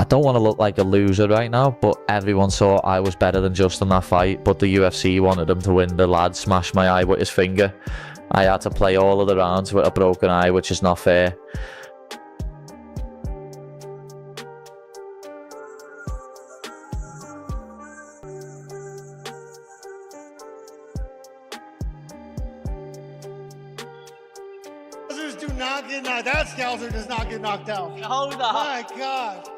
don't want to look like a loser right now, but everyone saw I was better than Justin that fight, but the UFC wanted him to win. The lad smashed my eye with his finger. I had to play all of the rounds with a broken eye, which is not fair. Do not get knocked. That Scalzer does not get knocked out. Hold on. My God.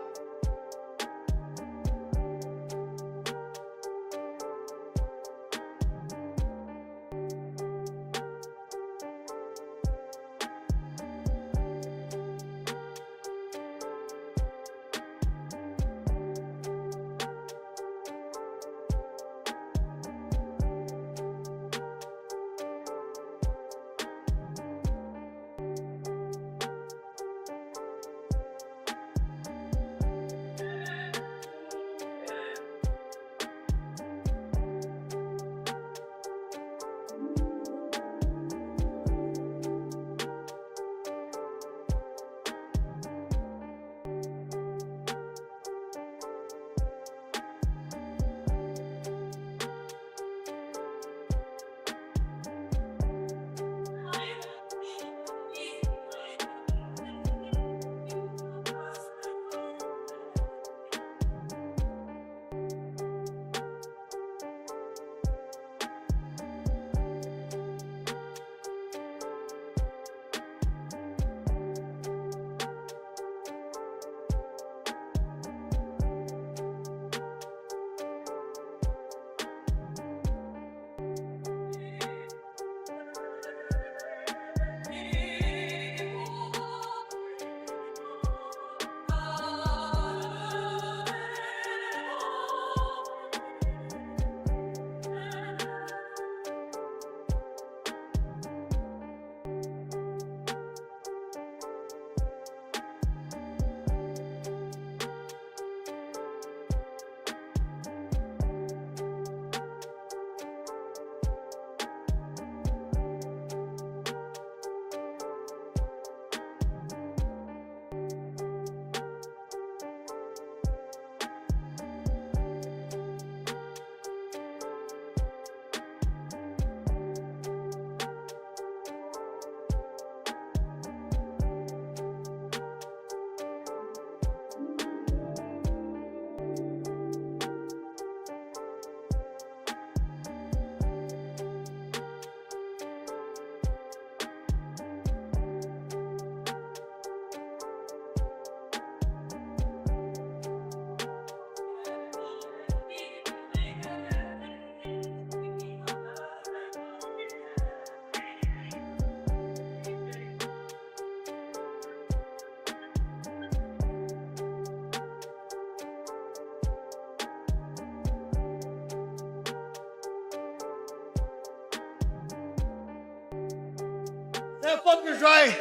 That fucker's right.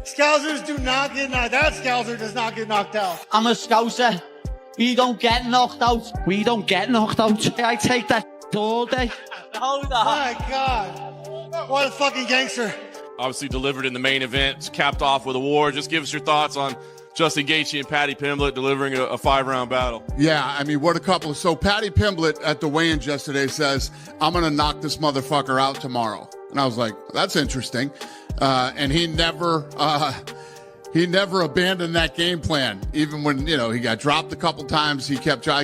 Scousers do not get knocked. That Scouser does not get knocked out. I'm a Scouser. We don't get knocked out. We don't get knocked out. I take that all day. Hold on. My God. What a fucking gangster. Obviously delivered in the main event, capped off with a war. Just give us your thoughts on Justin Gaethje and Paddy Pimblett delivering a 5-round battle. Yeah, I mean, what a couple. So Paddy Pimblett at the weigh-ins yesterday says, I'm going to knock this motherfucker out tomorrow. And I was like, that's interesting. And he never abandoned that game plan. Even when, he got dropped a couple times, I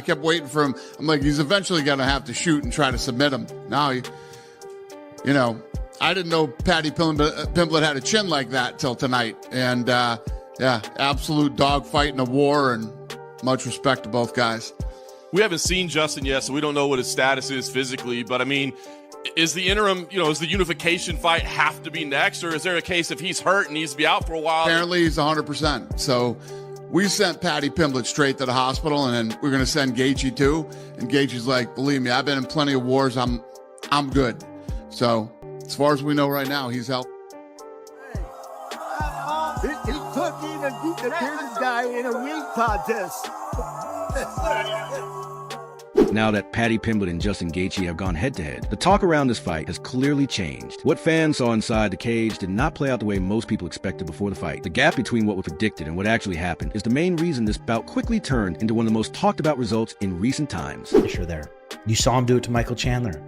kept waiting for him. I'm like, he's eventually going to have to shoot and try to submit him. Now I didn't know Paddy Pimblett had a chin like that till tonight. And, yeah, absolute dogfight in a war, and much respect to both guys. We haven't seen Justin yet, so we don't know what his status is physically. But, I mean, is the interim, is the unification fight have to be next? Or is there a case if he's hurt and needs to be out for a while? Apparently he's 100%. So we sent Paddy Pimblett straight to the hospital, and then we're going to send Gaethje too. And Gaethje's like, believe me, I've been in plenty of wars. I'm good. So as far as we know right now, he's healthy. He took in and beat the bearded guy in a weight contest. Now that Paddy Pimblett and Justin Gaethje have gone head-to-head, the talk around this fight has clearly changed. What fans saw inside the cage did not play out the way most people expected before the fight. The gap between what was predicted and what actually happened is the main reason this bout quickly turned into one of the most talked about results in recent times. Sure there. You saw him do it to Michael Chandler.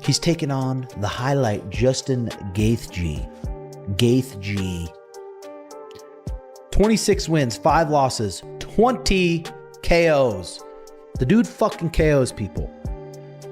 He's taken on the highlight, Justin Gaethje. 26 wins, 5 losses, 20 KOs. The dude fucking KOs people.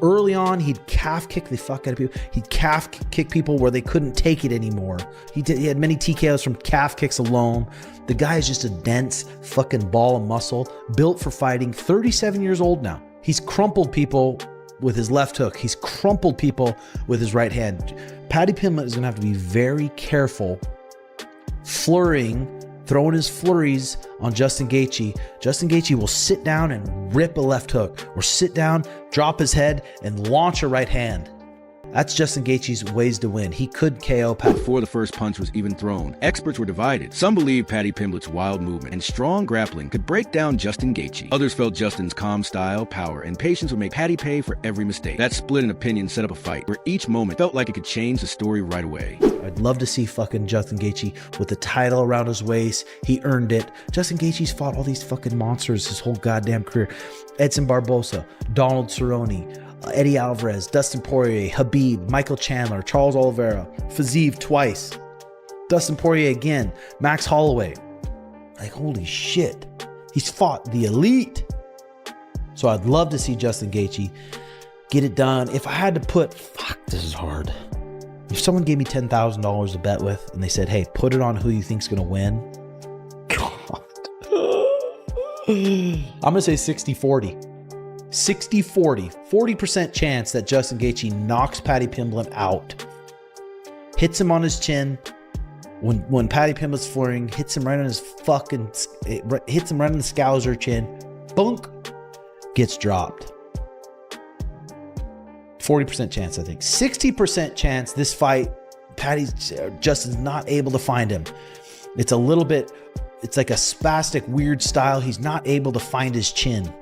Early on, he'd calf kick the fuck out of people. He'd calf kick people where they couldn't take it anymore. He had many TKOs from calf kicks alone. The guy is just a dense fucking ball of muscle, built for fighting, 37 years old now. He's crumpled people with his left hook. He's crumpled people with his right hand. Paddy Pimblett is going to have to be very careful throwing his flurries on Justin Gaethje. Justin Gaethje will sit down and rip a left hook, or sit down, drop his head, and launch a right hand. That's Justin Gaethje's ways to win. He could KO Paddy. Before the first punch was even thrown, experts were divided. Some believed Paddy Pimblett's wild movement and strong grappling could break down Justin Gaethje. Others felt Justin's calm style, power, and patience would make Paddy pay for every mistake. That split in opinion set up a fight where each moment felt like it could change the story right away. I'd love to see fucking Justin Gaethje with the title around his waist. He earned it. Justin Gaethje's fought all these fucking monsters his whole goddamn career. Edson Barbosa, Donald Cerrone, Eddie Alvarez, Dustin Poirier, Habib, Michael Chandler, Charles Oliveira, Fiziev twice, Dustin Poirier again, Max Holloway. Like, holy shit. He's fought the elite. So I'd love to see Justin Gaethje get it done. If I had to put, this is hard. If someone gave me $10,000 to bet with and they said, hey, put it on who you think's going to win. God. I'm going to say 60-40. 60-40, 40% chance that Justin Gaethje knocks Paddy Pimblett out. Hits him on his chin. When Paddy Pimblett's flurrying, hits him right on his fucking, hits him right on the scouser chin. Bunk. Gets dropped. 40% chance, I think. 60% chance this fight, Justin's not able to find him. It's a little bit, it's like a spastic, weird style. He's not able to find his chin.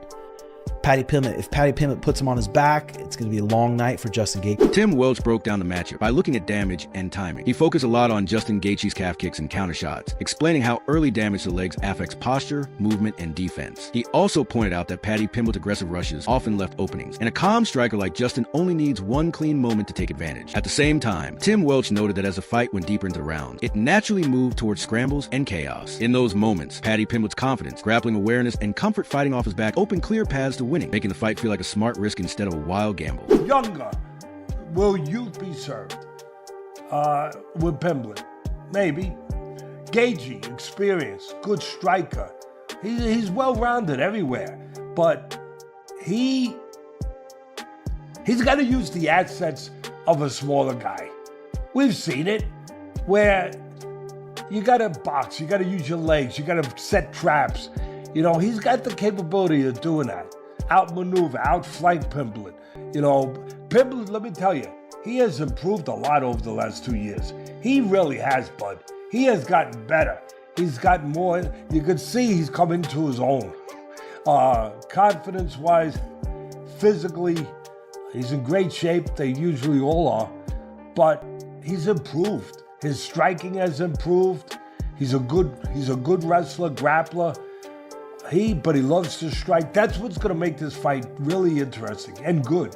If Paddy Pimblett puts him on his back, it's going to be a long night for Justin Gaethje. Tim Welch broke down the matchup by looking at damage and timing. He focused a lot on Justin Gaethje's calf kicks and counter shots, explaining how early damage to the legs affects posture, movement, and defense. He also pointed out that Paddy Pimblett's aggressive rushes often left openings, and a calm striker like Justin only needs one clean moment to take advantage. At the same time, Tim Welch noted that as the fight went deeper into the round, it naturally moved towards scrambles and chaos. In those moments, Paddy Pimblett's confidence, grappling awareness, and comfort fighting off his back opened clear paths to winning, making the fight feel like a smart risk instead of a wild gamble. Younger, will youth be served with Pimblett? Maybe. Gaethje, experience, good striker. He's well-rounded everywhere, but he's got to use the assets of a smaller guy. We've seen it, where you got to box, you got to use your legs, you got to set traps. You know, he's got the capability of doing that. Outmaneuver, outflank Pimblett. You know, Pimblett, let me tell you, he has improved a lot over the last 2 years. He really has, bud. He has gotten better. He's gotten more. You could see he's come into his own. Confidence-wise, physically, he's in great shape. They usually all are. But he's improved. His striking has improved. He's a good wrestler, grappler. But he loves to strike. That's what's going to make this fight really interesting and good.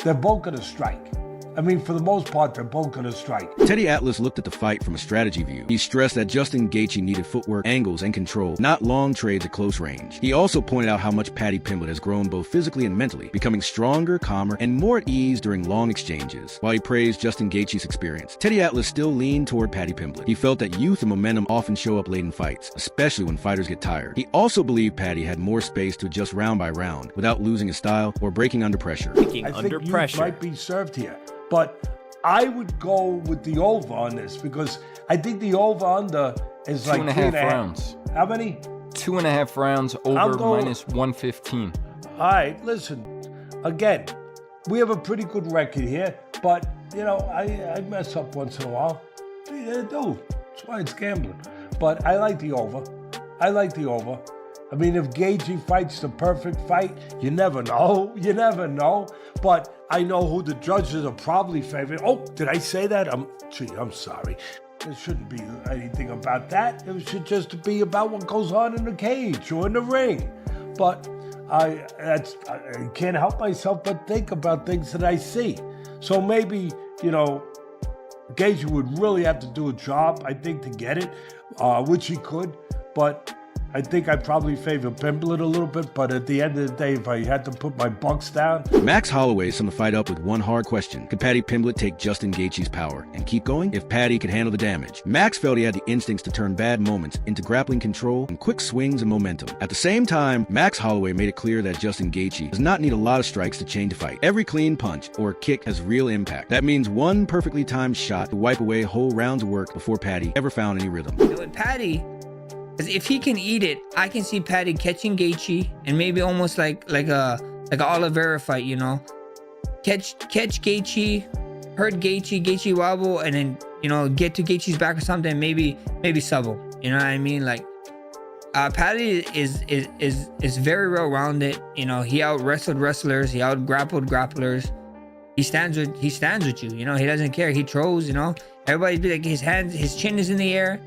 They're both going to strike. I mean, for the most part, they're both going to strike. Teddy Atlas looked at the fight from a strategy view. He stressed that Justin Gaethje needed footwork, angles, and control, not long trades at close range. He also pointed out how much Paddy Pimblett has grown both physically and mentally, becoming stronger, calmer, and more at ease during long exchanges. While he praised Justin Gaethje's experience, Teddy Atlas still leaned toward Paddy Pimblett. He felt that youth and momentum often show up late in fights, especially when fighters get tired. He also believed Paddy had more space to adjust round by round without losing his style or breaking under pressure. I think youth might be served here. But I would go with the over on this because I think the over-under is like 2.5 rounds. How many? 2.5 rounds over minus 115. All right, listen. Again, we have a pretty good record here, but, you know, I mess up once in a while. I do. That's why it's gambling. But I like the over. I mean, if Gaethje fights the perfect fight, you never know. You never know. But I know who the judges are probably favoring. Oh, did I say that? I'm sorry. There shouldn't be anything about that. It should just be about what goes on in the cage or in the ring. But I can't help myself but think about things that I see. So maybe, Gaethje would really have to do a job, I think, to get it, which he could. But I think I'd probably favor Pimblett a little bit, but at the end of the day, if I had to put my bucks down... Max Holloway summed the fight up with one hard question. Could Paddy Pimblett take Justin Gaethje's power and keep going? If Paddy could handle the damage. Max felt he had the instincts to turn bad moments into grappling control and quick swings and momentum. At the same time, Max Holloway made it clear that Justin Gaethje does not need a lot of strikes to change a fight. Every clean punch or kick has real impact. That means one perfectly timed shot to wipe away whole rounds of work before Paddy ever found any rhythm. With Paddy... because if he can eat it, I can see Paddy catching Gaethje and maybe almost like a Oliveira fight, catch Gaethje, hurt Gaethje wobble, and then get to Gaethje's back or something, maybe sub him. You know what I mean? Like Paddy is very well rounded. He out wrestled wrestlers, he out grappled grapplers. He stands with you. He doesn't care. He throws. Everybody be like his chin is in the air.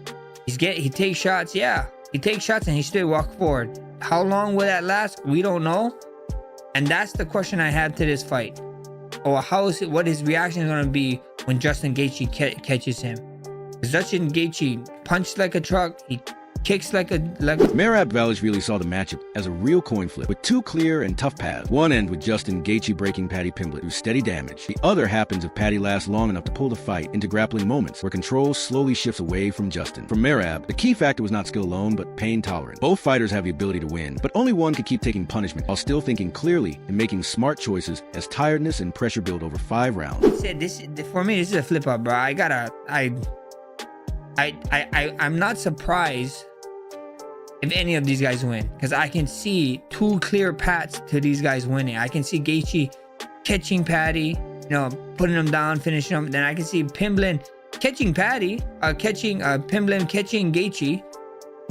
He takes shots, he takes shots and he still walk forward. How long will that last? We don't know. And that's the question I had to this fight. Or what his reaction is going to be when Justin Gaethje catches him. Because Justin Gaethje punched like a truck, he kicks like a... Merab Dvalishvili saw the matchup as a real coin flip with two clear and tough paths. One end with Justin Gaethje breaking Paddy Pimblett through steady damage. The other happens if Paddy lasts long enough to pull the fight into grappling moments where control slowly shifts away from Justin. For Merab, the key factor was not skill alone, but pain tolerance. Both fighters have the ability to win, but only one could keep taking punishment while still thinking clearly and making smart choices as tiredness and pressure build over 5 rounds. For me, this is a flip-up, bro. I'm not surprised if any of these guys win, because I can see 2 clear paths to these guys winning. I can see Gaethje catching Paddy, putting him down, finishing him. Then I can see Pimblett catching Paddy, Pimblett catching Gaethje,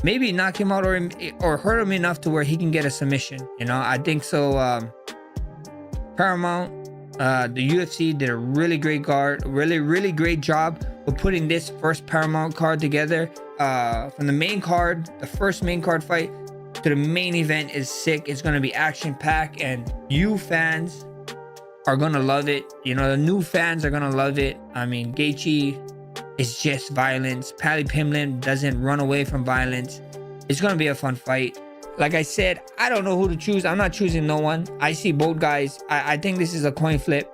maybe knock him out or hurt him enough to where he can get a submission. I think so. Paramount, the UFC did a really great really great job of putting this first Paramount card together. From the main card, the first main card fight, to the main event is sick. It's gonna be action-packed, and you fans are gonna love it. The new fans are gonna love it. I mean, Gaethje is just violence. Paddy Pimblett doesn't run away from violence. It's gonna be a fun fight. Like I said, I don't know who to choose. I'm not choosing no one. I see both guys. I think this is a coin flip.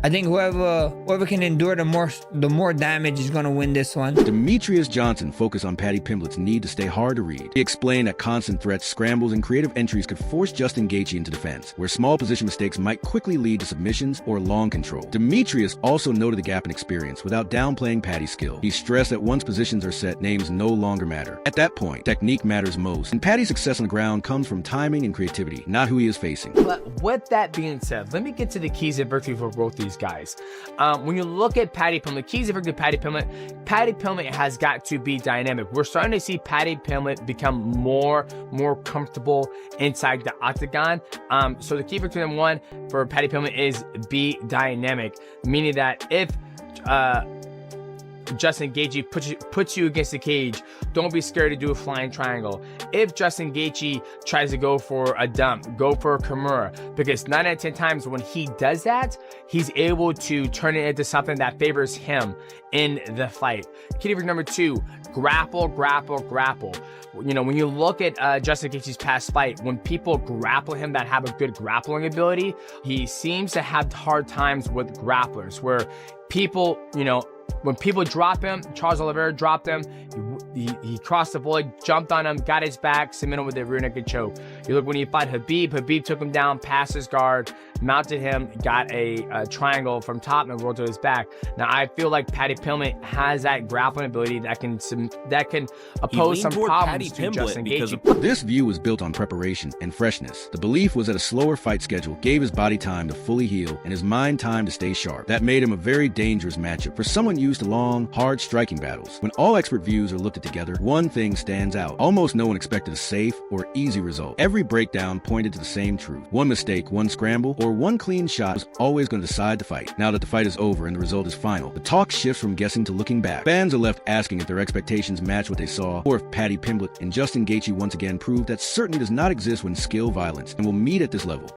I think whoever can endure the more damage is going to win this one. Demetrius Johnson focused on Paddy Pimblett's need to stay hard to read. He explained that constant threats, scrambles, and creative entries could force Justin Gaethje into defense, where small position mistakes might quickly lead to submissions or long control. Demetrius also noted the gap in experience without downplaying Paddy's skill. He stressed that once positions are set, names no longer matter. At that point, technique matters most, and Paddy's success on the ground comes from timing and creativity, not who he is facing. But with that being said, let me get to the keys of victory for both these guys. When you look at Paddy Pimblett, keys of victory Paddy Pimblett has got to be dynamic. We're starting to see Paddy Pimblett become more comfortable inside the octagon. So the key victory number 1 for Paddy Pimblett is be dynamic, meaning that if Justin Gaethje puts you against the cage, don't be scared to do a flying triangle. If Justin Gaethje tries to go for a dump, go for a Kimura, because 9 out of 10 times when he does that, he's able to turn it into something that favors him in the fight. Key to number 2, grapple. When you look at Justin Gaethje's past fight, when people grapple him that have a good grappling ability, he seems to have hard times with grapplers, where people, when people drop him, Charles Oliveira dropped him, he crossed the void, jumped on him, got his back, submitted him with a rear naked choke. You look when he fought Habib took him down, passed his guard, mounted him, got a triangle from top and rolled to his back. Now I feel like Paddy Pimblett has that grappling ability that can oppose some problems to Justin Gaethje. This view was built on preparation and freshness. The belief was that a slower fight schedule gave his body time to fully heal and his mind time to stay sharp. That made him a very dangerous matchup for someone used to long, hard striking battles. When all expert views are looked at together, one thing stands out. Almost no one expected a safe or easy result. Every breakdown pointed to the same truth. One mistake, one scramble, or one clean shot was always going to decide the fight. Now that the fight is over and the result is final, the talk shifts from guessing to looking back. Fans are left asking if their expectations match what they saw, or if Paddy Pimblett and Justin Gaethje once again proved that certainty does not exist when skill, violence, and will meet at this level.